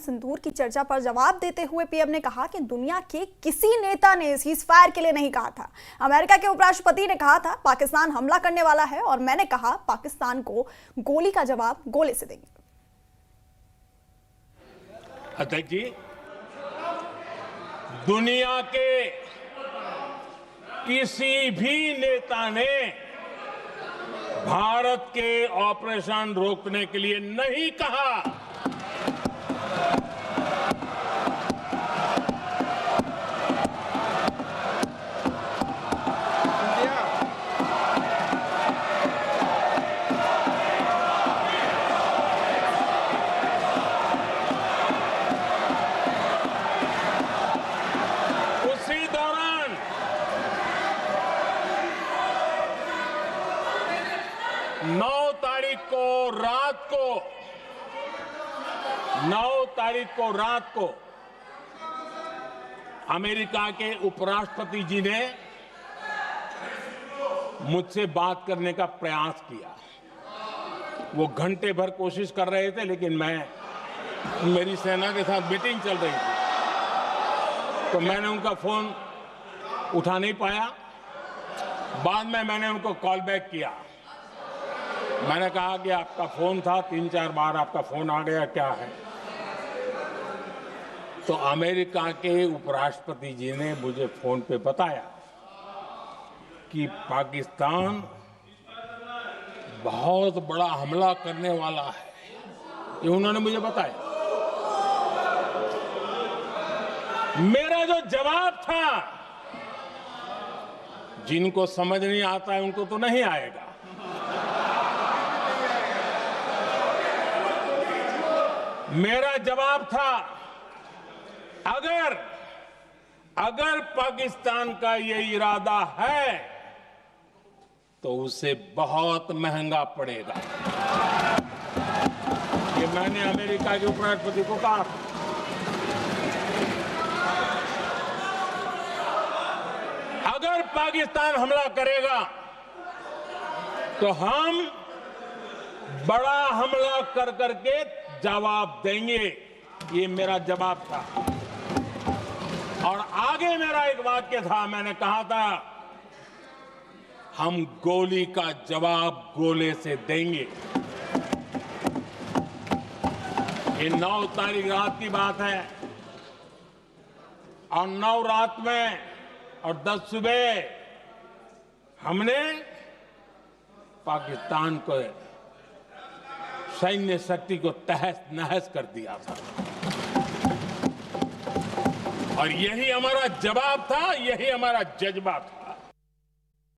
सिंदूर की चर्चा पर जवाब देते हुए पीएम ने कहा कि दुनिया के किसी नेता ने सीज फायर के लिए नहीं कहा था। अमेरिका के उपराष्ट्रपति ने कहा था पाकिस्तान हमला करने वाला है और मैंने कहा पाकिस्तान को गोली का जवाब गोले से देंगे। अध्यक्ष जी, दुनिया के किसी भी नेता ने भारत के ऑपरेशन रोकने के लिए नहीं कहा। उसी दौरान 9 तारीख को रात को अमेरिका के उपराष्ट्रपति जी ने मुझसे बात करने का प्रयास किया। वो घंटे भर कोशिश कर रहे थे, लेकिन मेरी सेना के साथ मीटिंग चल रही थी, तो मैंने उनका फोन उठा नहीं पाया। बाद में मैंने उनको कॉल बैक किया। मैंने कहा कि आपका फोन था, 3-4 बार आपका फोन आ गया, क्या है? तो अमेरिका के उपराष्ट्रपति जी ने मुझे फोन पे बताया कि पाकिस्तान बहुत बड़ा हमला करने वाला है। ये उन्होंने मुझे बताया। मेरा जो जवाब था, जिनको समझ नहीं आता है उनको तो नहीं आएगा। मेरा जवाब था, अगर पाकिस्तान का ये इरादा है तो उसे बहुत महंगा पड़ेगा। ये मैंने अमेरिका के उपराष्ट्रपति को कहा। अगर पाकिस्तान हमला करेगा तो हम बड़ा हमला कर करके जवाब देंगे। ये मेरा जवाब था। और आगे मेरा एक वाक्य था, मैंने कहा था हम गोली का जवाब गोले से देंगे। ये 9 तारीख रात की बात है, और 9 रात में और 10 सुबह हमने पाकिस्तान को सैन्य शक्ति को तहस नहस कर दिया था। और यही हमारा जवाब था, यही हमारा जज्बा था।